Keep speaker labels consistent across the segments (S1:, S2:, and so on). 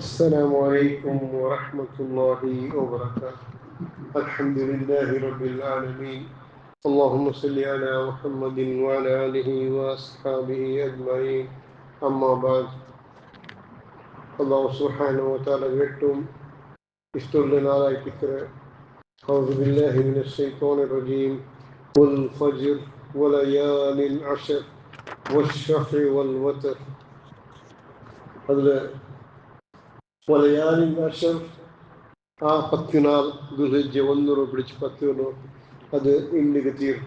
S1: السلام عليكم ورحمة الله وبركاته. الحمد لله رب العالمين. اللهم صل على محمد وعلى آله وأصحابه أجمعين. أما بعد. الله سبحانه وتعالى يكتم استولنا على كثرة. أعوذ بالله من الشيطان الرجيم. والفجر وليال عشر والشفع والوتر. هذا وليال عشر ആ 10 നാൾ ദുൽഹിജ്ജ 1 പിടിച്ച് 10 അത് ഇന്ത്യക്ക് തീരും.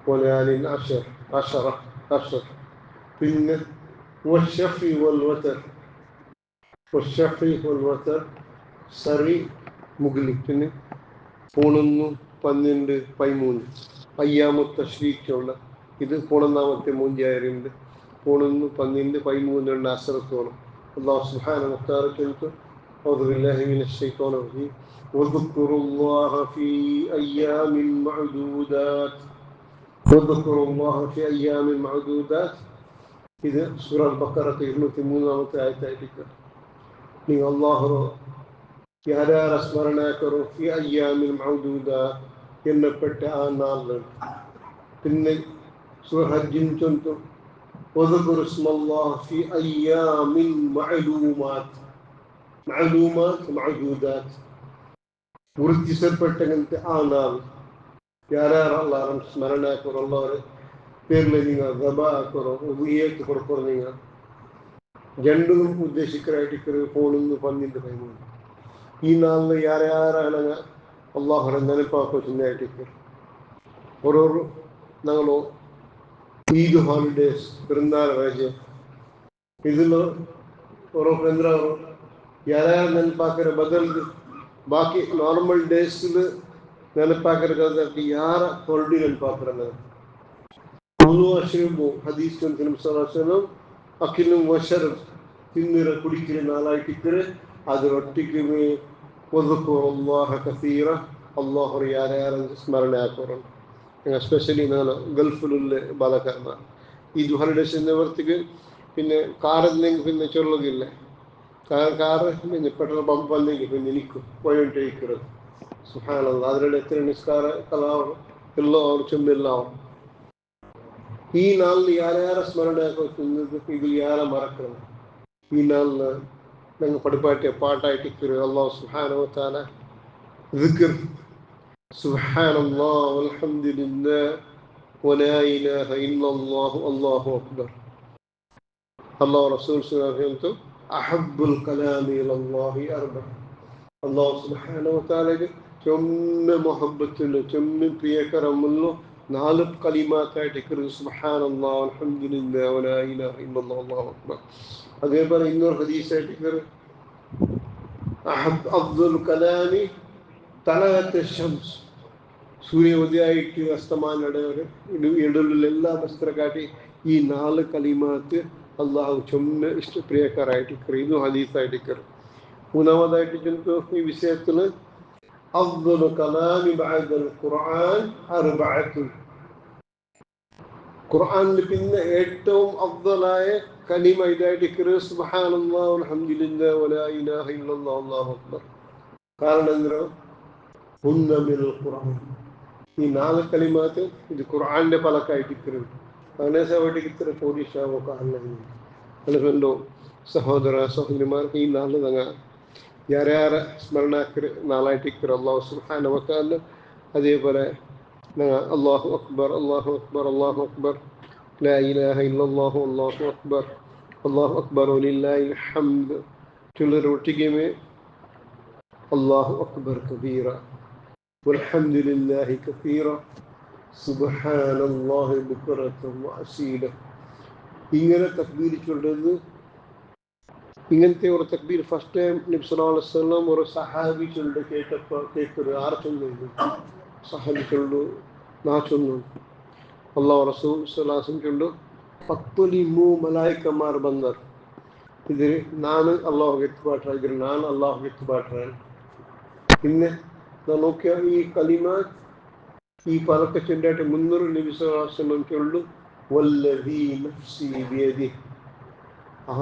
S1: വലയാലിൻ അഷർ അഷറ അഷർ. പിന്നെ വശഫി വൽ വതർ വശഫി വൽ വതർ സറി മുഗ്ലി. പിന്നെ 11 12 13 അയ്യാമു തശ്രീക്കുള്ള ഇത് 11ാമത്തെ മൂഞ്ചായരുണ്ട്. 11 12 13 അസറത്തോളം അല്ലാഹു സുബ്ഹാനഹു വ തആല ചൊല്ലുന്നു. أعوذ بالله من الشيطان الرجيم. واذكروا الله في أيام معدودات. واذكروا الله في أيام معدودات. إذا سورة البقرة 203 ആയതായിരിക്കും. നിങ്ങൾ അല്ലാഹു യാരാര സ്മരണ കറോ ഫി അയ്യാമിൽ മഅദൂദ എന്നപ്പെട്ട ആ നാളുകൾ. പിന്നെ സൂറ ഹജ്ജിൻ ചൊല്ലുന്നു വദ്കുറു ഇസ്മല്ലാഹി ഫി അയ്യാമിൻ മഅലൂമാത്ത്. മഅലൂമാത്ത് മഅദൂദാത്ത് ಗುರುತಿಸಲ್ಪಟ್ಟಂತೆ ಆ ನಾൾ ಯಾರ್ಯಾರು ಅಲ್ಲಾಹ್ ಸ್ಮರಣೆ ಹಾಕೋರು ಅಲ್ಲವರ പേരിൽ നിങ്ങൾ ദബ ആക്കറോ ഉപയോഗിച്ച് കൊടുക്കറോ നിങ്ങൾ രണ്ടും ഉദ്ദേശിക്കരായിട്ട് ഫോണിന്ന് 12 13 ഈ നാളിൽ ಯಾರ್ಯಾರಾണ് അല്ലാഹുവിനെ ನೆನಪಾಕೋ ಚಿನ್ನಾയിട്ട് ഓരോ ഞങ്ങളോ ഈദ് ഹോളിഡേസ് പെരുന്നാൾ ರಜೆ ഇതിലോ ഓരോ പെരുന്നാൾ ಯಾರ್ಯಾರು ನೆನಪಾಕರೆ ಬದಲು ಬಾಕಿ ನಾರ್ಮಲ್ ಡೇಸ್ಲ್ ನೆನಪಾಕಿರೋದಕ್ಕೆ ಯಾರ ಹೊರಡಿ ನೆನಪಾಕಿರೋದು ಅಶ್ರಬು ಹದೀಸ್ ಸಲಂ ಅಖಿಲು ವಶರ್ ತಿನ್ನಿರ ಕುಡಿಕಿರ ನಾಲಾಯ್ತಿಕ್ಕರೆ ಅದರೊಟ್ಟಿಗೆ ಒದಕುರಲ್ಲಾಹ ಕಸೀರ ಅಲ್ಲಾಹರು ಯಾರ್ಯಾರು ಸ್ಮರಣೆ ಹಾಕೋರು. എസ്പെഷ്യലി ನಾನು ഗൾഫിലുള്ള ബാലക്കാരന ഈ ഹോളിഡേസിൻ്റെ വർത്തിക്ക് പിന്നെ കാറില്ലെങ്കിൽ പിന്നെ ചൊല്ലുകയില്ല. കാറ് പിന്നെ പെട്രോൾ പമ്പ് വന്നെങ്കിൽ പിന്നെ നിൽക്കും പോയിട്ടിരിക്കുന്നത്. സുബ്ഹാനല്ലാഹ് അതിലുള്ള എത്ര നിസ്കാര കലാവും എല്ലാം അവർ ചൊന്നെല്ലാം ഈ നാളിൽ ಯಾರ್ಯಾರ ಸ್ಮರಣೆ ಹಾಕೋದು ഇതിൽ ಯಾರ മറക്കണം. ഈ നാളിൽ ഞങ്ങൾ പഠിപ്പാട്ടിയ പാട്ടായിട്ടിരിക്കുക അല്ലാഹു സുബ്ഹാനഹു വ തആല ദിക്ർ സുബ്ഹാനല്ലാഹ് വൽഹംദുലില്ലാഹ് വലാ ഇലാഹ ഇല്ലല്ലാഹു അല്ലാഹു അക്ബർ. അല്ലാഹു റസൂൽ സല്ലല്ലാഹു അലൈഹി വസല്ലം അഹബ്ബുൽ കലാമി ഇലല്ലാഹി അർബഅ. അല്ലാഹു സുബ്ഹാനഹു വ തആലക്ക് ചൊന്ന മുഹബ്ബത്തുള്ള ചൊന്ന പ്രിയകരമുള്ള 4 കലിമാത്തായിട്ട് സുബ്ഹാനല്ലാഹ് അൽഹംദുലില്ലാഹി വലാ ഇലാഹ ഇല്ലല്ലാഹു അല്ലാഹു അക്ബർ. അതേപോലെ ഇന്നൊരു ഹദീസായിട്ട് അഫ്ദുൽ കലാമി തലഅത്ത് ശംസ്. സൂര്യോദയമായിട്ട് അസ്തമാനയുടെ ഇടയിലുള്ള എല്ലാ വസ്ത്രക്കാട്ടി ഈ 4 കലിമാത്ത് അള്ളാഹു ചൊന്ന ഇഷ്ടപ്രിയക്കാരായിട്ട് ഇത് ഹദീസായിട്ട്. മൂന്നാമതായിട്ട് ചെന്ന് ഈ വിഷയത്തിൽ അഫ്ദുൽ കലാമി ബഅദൽ ഖുർആൻ അർബഅത്തുൻ. ഖുർആനിൽ പിന്നെ ഏറ്റവും അഫ്ദലായ കലിമ ഇതായിട്ട് സുബ്ഹാനല്ലാഹ് വൽഹംദുലില്ലാഹി വലാ ഇലാഹ ഇല്ലല്ലാഹു അല്ലാഹു അക്ബർ. കാരണം എന്താ ഹുന്ന മിനൽ ഖുർആൻ. ഈ 4 കലിമാത്ത് ഇത് ഖുർആന്റെ പലക്കായിട്ട് അങ്ങനെ സവട്ടിക്ക് പോലീഷാവോ കാരണമില്ല. അതുകൊണ്ടോ സഹോദര സഹോദരിമാർക്ക് ഈ നാളിൽ ഞങ്ങൾ ಯಾರ್ಯಾರ ಸ್ಮರಣಾಕರಿ ನಾಲಾയിട്ടിരിക്കുക അല്ലാഹു സുബ്ഹാനഹു വ തആല. അതേപോലെ ഞങ്ങൾ അല്ലാഹു അക്ബർ അല്ലാഹു അക്ബർ അല്ലാഹു അക്ബർ ലാ ഇലാഹ ഇല്ലല്ലാഹു അല്ലാഹു അക്ബർ അല്ലാഹു അക്ബർ വലില്ലാഹിൽ ഹംദ് ചൊല്ലൊട്ടിಗೆ അല്ലാഹു അക്ബർ കബീറ വൽഹംദുലില്ലാഹി കസീറ സുബ്ഹാനല്ലാഹി ബുക്റതൻ വഅസീല. ഇങ്ങനെ തക്ബീർ ചൊല്ലുന്നത്. ഇങ്ങനത്തെ ഒരു തക്ബീർ ഫസ്റ്റ് ടൈം നബി സല്ലല്ലാഹു അലൈഹി വസല്ലം ഒരു സഹാബി ചൊല്ലു കേൾക്കുക. ആറ് ചൊല്ലുന്നു സഹാബി ചൊല്ലു നാ ചൊല്ലു അല്ലാഹു റസൂൽ സല്ലല്ലാഹു അലൈഹി വസല്ലം ചൊല്ലു 13 മലായിക്കമാർ ಬಂದರು. ഇതിൽ ನಾನು അല്ലാഹുവിಗೆ ಎತ್ತುಪಾಟ್ರೆ ಇದ್ರೆ ನಾನು ಅಲ್ಲಾಹುಗೆ ಎತ್ತುಪಾಟ್ರೆ. പിന്നെ നോക്കിയ ഈ കലിമാത്ത് ഈ പലക്കെ ചൊല്ലിയിട്ട് 300 നബി സല്ലല്ലാഹു അലൈഹി വസല്ലം ചൊല്ലു വല്ലദീ നഫ്സി ബിയദിഹി.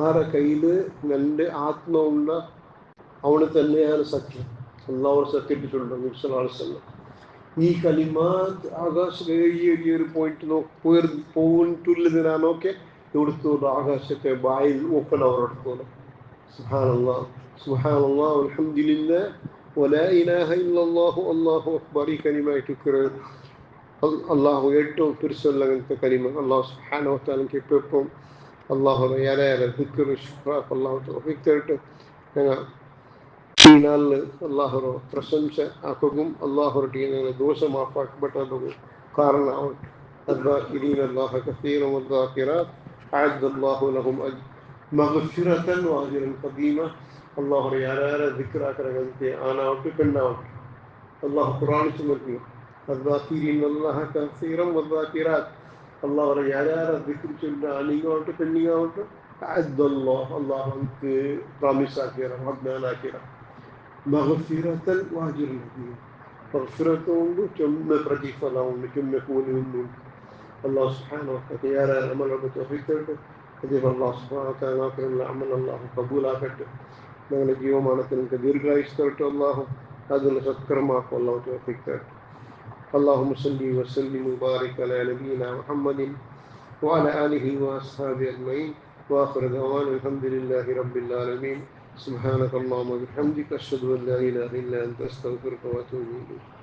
S1: ആരെ കയ്യിൽ എൻ്റെ ആത്മമുള്ള അവന് തന്നെയാണ് സത്യം. അള്ളാഹു സത്യപ്പെട്ടിട്ടുണ്ട് നബി. ഈ കലിമാത്ത് ആകാശ ഈ ഒരു പോയിന്റില്ലതിനാണോക്കെ ഇവിടുത്തോട് ആകാശത്തെ ബായിൽ ഓപ്പൺ അവരെടുത്തോളൂ. സുബ്ഹാനല്ലാഹ് സുബ്ഹാനല്ലാഹ് അൽഹംദുലില്ലാഹ് വലാ ഇലാഹ ഇല്ലല്ലാഹു അല്ലാഹു അക്ബർ. ഈ കലിമായിട്ട് അള്ളാഹു ഏറ്റവും പെരുസുള്ള അങ്ങനത്തെ കലിമ. അള്ളാഹു സുബ്ഹാനഹു വ തആലക്ക് എപ്പോഴും അള്ളാഹു ഏറെ ദിക്ർ ഇഷ്ഫാഖ് അള്ളാഹു തൗഫീഖ് തരട്ടെ. ഞങ്ങൾ ഈ നാളിൽ അള്ളാഹുറോ പ്രശംസ ആക്കുകയും അള്ളാഹുരുടെ ഞങ്ങൾ ദോഷമാക്കപ്പെട്ടതും കാരണമാവട്ടെ. الذاكرين الله كثيرا والذاكرات أعد الله لهم مغفرة وأجرا عظيما. الله يعالى ذكرك رجلت أنا وكنا الله قرآن سمعنا الذاكرين الله كثيرا والذاكرات. الله يعالى ذكر شلنا أنيقا وكنا أعد الله أنك promise أكيرا وعدنا أكيرا മഗ്ഫിറത്തൻ വഅജ്റൻ അദീം. മഗ്ഫിറത്തുണ്ട്, ചുമ പ്രതിഫലമുണ്ട്, ചുമ കൂലിയുണ്ട്. അല്ലാഹു സുബ്ഹാനഹു വ തആല നമ്മളോട് തൗഫീഖ് തരട്ടെ. അല്ലാഹു സുബ്ഹാനഹു വ തആല ആഖിറുൽ അമൽ അല്ലാഹു കബൂലാക്കട്ടെ. ഞങ്ങളുടെ ജീവമാനത്തിന് ദീർഘായുസ് തരട്ടെ. അല്ലാഹു അതിന് സത്കർമാക്കും അല്ലാഹു തൗഫീഖ് തരട്ടെ. اللهم صل وسلم وبارك على نبينا محمد وعلى آله وأصحابه أجمعين وآخر دعوانا الحمد لله رب العالمين. سبحانك اللهم وبحمدك أشهد أن لا إله إلا أنت أستغفرك وأتوب إليك.